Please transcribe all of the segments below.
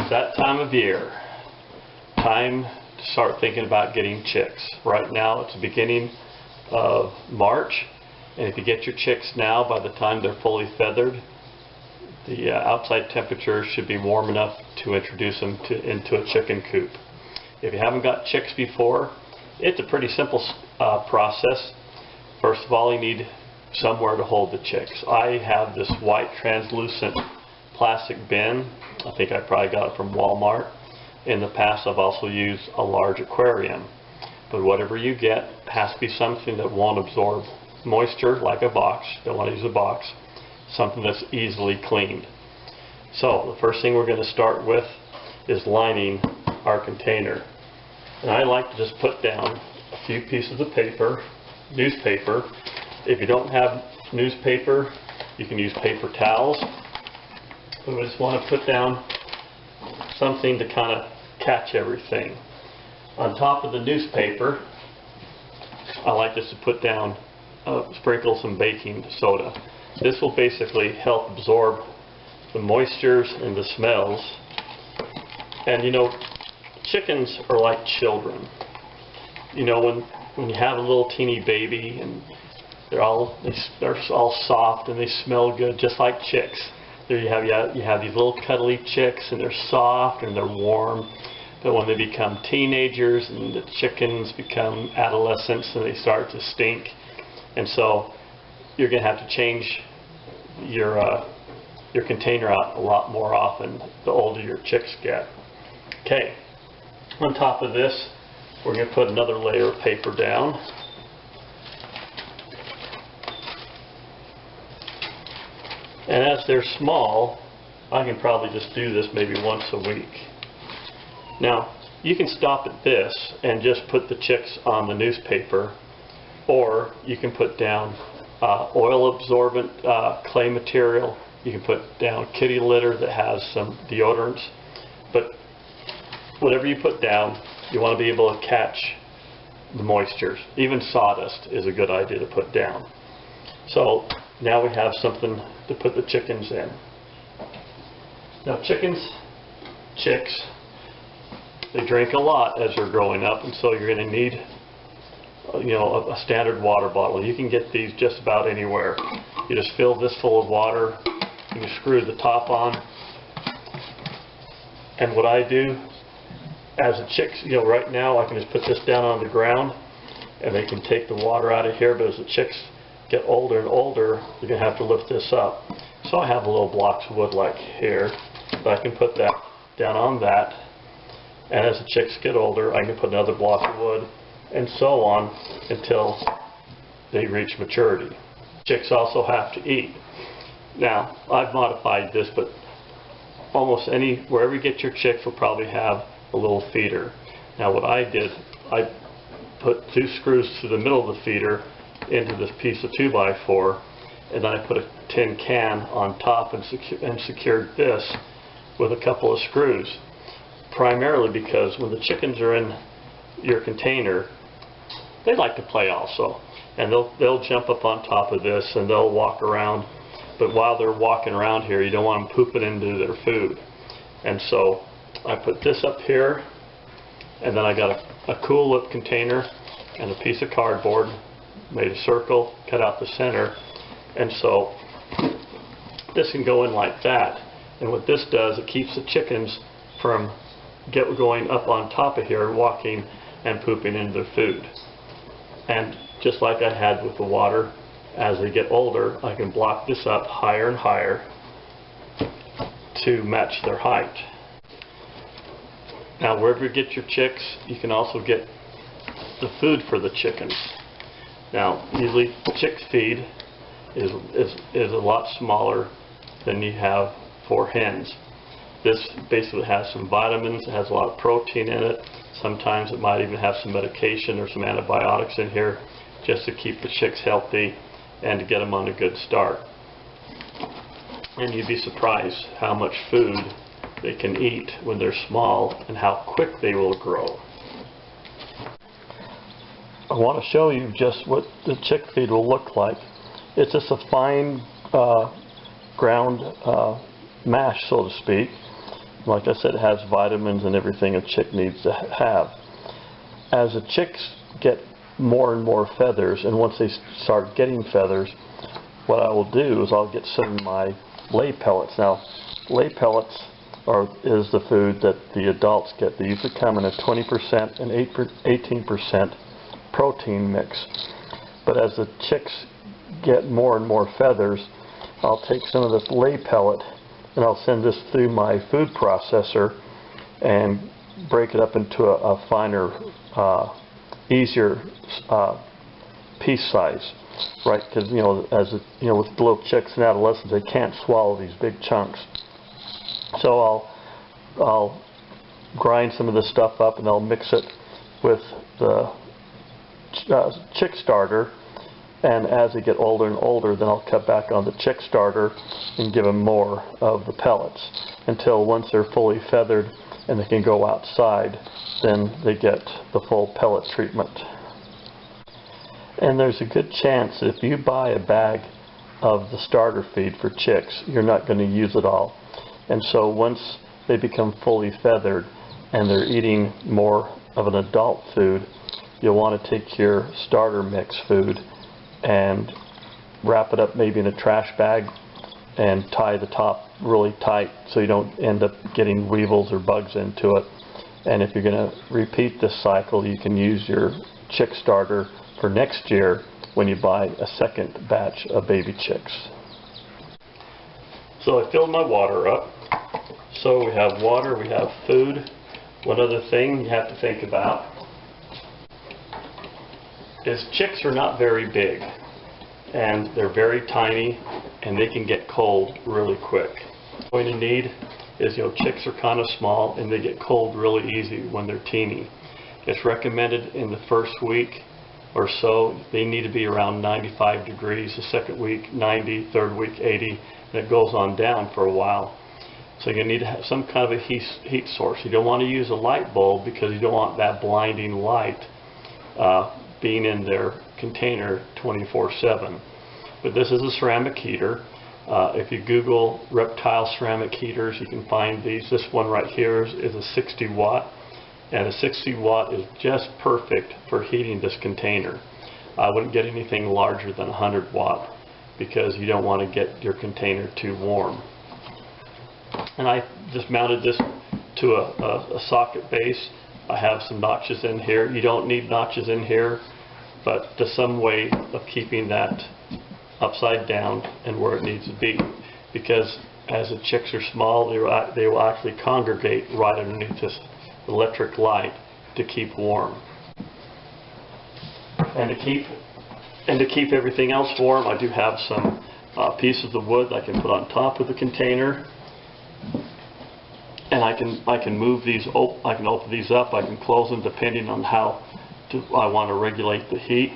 It's that time of year. Time to start thinking about getting chicks. Right now it's the beginning of March, and if you get your chicks now, by the time they're fully feathered, the outside temperature should be warm enough to introduce them into a chicken coop. If you haven't got chicks before, it's a pretty simple process. First of all, you need somewhere to hold the chicks. I have this white translucent plastic bin. I think I probably got it from Walmart. In the past, I've also used a large aquarium. But whatever you get has to be something that won't absorb moisture, like a box. Don't want to use a box. Something that's easily cleaned. So the first thing we're going to start with is lining our container. And I like to just put down a few pieces of paper, newspaper. If you don't have newspaper, you can use paper towels. But we just want to put down something to kind of catch everything. On top of the newspaper, I like just to put down, sprinkle some baking soda. This will basically help absorb the moistures and the smells. And you know, chickens are like children. You know, when you have a little teeny baby and they're all soft and they smell good, just like chicks. There you have these little cuddly chicks, and they're soft and they're warm. But when they become teenagers and the chickens become adolescents, and they start to stink, and so you're going to have to change your container out a lot more often the older your chicks get. Okay. On top of this, we're going to put another layer of paper down. And as they're small, I can probably just do this maybe once a week. Now, you can stop at this and just put the chicks on the newspaper, or you can put down oil-absorbent clay material. You can put down kitty litter that has some deodorants. But whatever you put down, you want to be able to catch the moistures. Even sawdust is a good idea to put down. So now we have something to put the chickens in. Now chicks, they drink a lot as they're growing up, and so you're going to need, you know, a standard water bottle. You can get these just about anywhere. You just fill this full of water, and you screw the top on. And what I do, as the chicks, you know, right now I can just put this down on the ground, and they can take the water out of here. But as the chicks get older and older, you're going to have to lift this up. So I have a little blocks of wood like here, but I can put that down on that. And as the chicks get older, I can put another block of wood, and so on until they reach maturity. Chicks also have to eat. Now, I've modified this, but almost wherever you get your chicks will probably have a little feeder. Now what I did, I put 2 screws through the middle of the feeder into this piece of 2x4, and then I put a tin can on top and secured this with a couple of screws. Primarily because when the chickens are in your container, they like to play also, and they'll jump up on top of this and they'll walk around. But while they're walking around here, you don't want them pooping into their food. And so I put this up here, and then I got a cool lip container and a piece of cardboard, made a circle, cut out the center, and so this can go in like that. And what this does, it keeps the chickens from going up on top of here, walking and pooping into their food. And just like I had with the water, as they get older, I can block this up higher and higher to match their height. Now wherever you get your chicks, you can also get the food for the chickens. Now usually chick feed is a lot smaller than you have for hens. This basically has some vitamins, it has a lot of protein in it. Sometimes it might even have some medication or some antibiotics in here just to keep the chicks healthy and to get them on a good start. And you'd be surprised how much food they can eat when they're small and how quick they will grow. I want to show you just what the chick feed will look like. It's just a fine ground mash, so to speak. Like I said, it has vitamins and everything a chick needs to have. As the chicks get more and more feathers, and once they start getting feathers, what I will do is I'll get some of my lay pellets. Now, lay pellets is the food that the adults get. They usually come in a 20% and 18% protein mix. But as the chicks get more and more feathers, I'll take some of this lay pellet and I'll send this through my food processor and break it up into a finer, easier piece size, right? Because with little chicks and adolescents, they can't swallow these big chunks. So I'll grind some of this stuff up and I'll mix it with the chick starter. And as they get older and older, then I'll cut back on the chick starter and give them more of the pellets until once they're fully feathered and they can go outside, then they get the full pellet treatment. And there's a good chance that if you buy a bag of the starter feed for chicks, you're not going to use it all. And so once they become fully feathered and they're eating more of an adult food, you'll want to take your starter mix food and wrap it up maybe in a trash bag and tie the top really tight so you don't end up getting weevils or bugs into it. And if you're going to repeat this cycle, you can use your chick starter for next year when you buy a second batch of baby chicks. So I filled my water up. So we have water, we have food. One other thing you have to think about is chicks are not very big, and they're very tiny, and they can get cold really quick. What you need is, chicks are kind of small, and they get cold really easy when they're teeny. It's recommended in the first week or so, they need to be around 95 degrees, the second week 90, third week 80, and it goes on down for a while. So you need to have some kind of a heat source. You don't want to use a light bulb because you don't want that blinding light being in their container 24/7. But this is a ceramic heater. If you Google reptile ceramic heaters, you can find these. This one right here is a 60 watt, and a 60 watt is just perfect for heating this container. I wouldn't get anything larger than 100 watt because you don't want to get your container too warm. And I just mounted this to a socket base. I have some notches in here. You don't need notches in here, but just some way of keeping that upside down and where it needs to be, because as the chicks are small, they will actually congregate right underneath this electric light to keep warm. And to keep everything else warm, I do have some pieces of wood I can put on top of the container. And I can move these. I can open these up. I can close them depending on how I want to regulate the heat.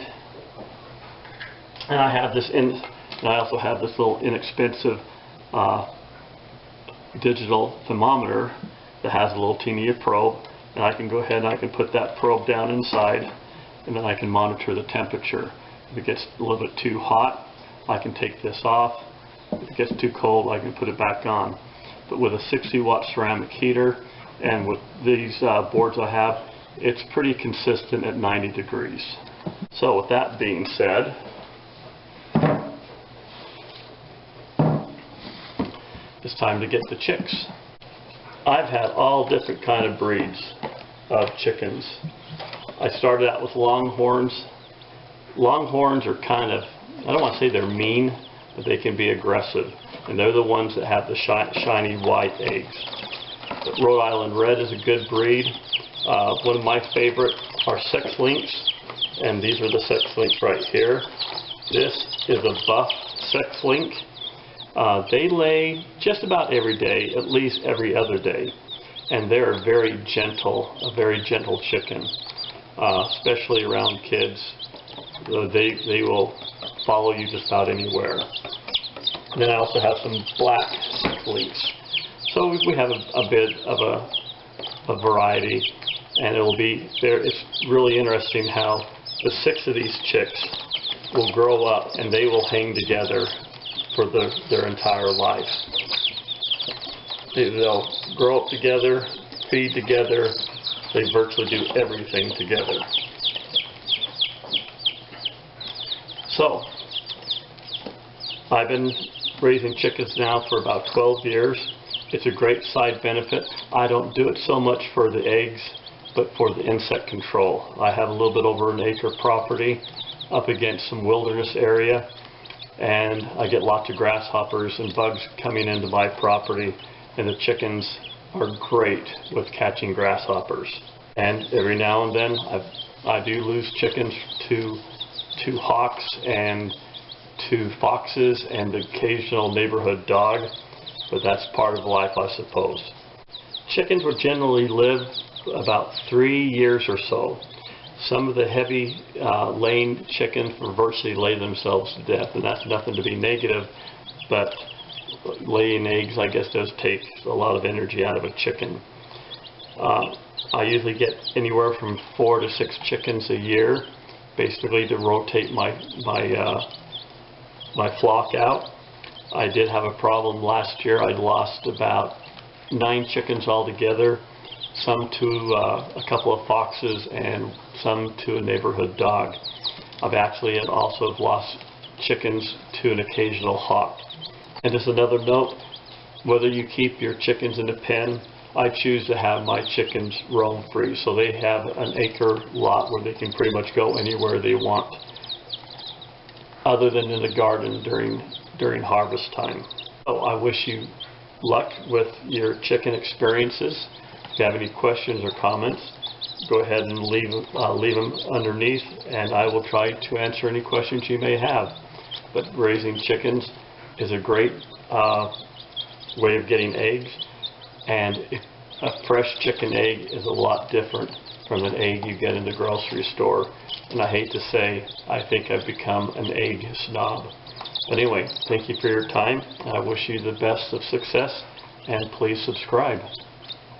And I have this and I also have this little inexpensive digital thermometer that has a little teeny probe, and I can go ahead and I can put that probe down inside, and then I can monitor the temperature. If it gets a little bit too hot, I can take this off. If it gets too cold, I can put it back on. But with a 60 watt ceramic heater and with these boards I have, it's pretty consistent at 90 degrees. So with that being said, it's time to get the chicks. I've had all different kind of breeds of chickens. I started out with Longhorns. Longhorns are kind of, I don't want to say they're mean, but they can be aggressive. And they're the ones that have the shiny white eggs. But Rhode Island Red is a good breed. One of my favorite are sex links, and these are the sex links right here. This is a buff sex link. They lay just about every day, at least every other day, and they're a very gentle chicken, especially around kids. They will follow you just about anywhere. And then I also have some black sex links. So we have a bit of a variety, and it will be there. It's really interesting how the 6 of these chicks will grow up and they will hang together for their entire life. They'll grow up together, feed together. They virtually do everything together. So, I've been raising chickens now for about 12 years. It's a great side benefit. I don't do it so much for the eggs, but for the insect control. I have a little bit over an acre property up against some wilderness area, and I get lots of grasshoppers and bugs coming into my property, and the chickens are great with catching grasshoppers. And every now and then I do lose chickens to hawks and to foxes and the occasional neighborhood dog, but that's part of life, I suppose. Chickens will generally live about 3 years or so. Some of the heavy laying chickens virtually lay themselves to death, and that's nothing to be negative, but laying eggs, I guess, does take a lot of energy out of a chicken. I usually get anywhere from 4 to 6 chickens a year, basically to rotate my flock out. I did have a problem last year. I lost about 9 chickens altogether, some to a couple of foxes and some to a neighborhood dog. I've actually also lost chickens to an occasional hawk. And just another note, whether you keep your chickens in a pen, I choose to have my chickens roam free, so they have an acre lot where they can pretty much go anywhere they want, other than in the garden during harvest time. So I wish you luck with your chicken experiences. If you have any questions or comments, go ahead and leave them underneath, and I will try to answer any questions you may have. But raising chickens is a great way of getting eggs, and a fresh chicken egg is a lot different from an egg you get in the grocery store. And I hate to say, I think I've become an egg snob. But anyway, thank you for your time. I wish you the best of success, and please subscribe.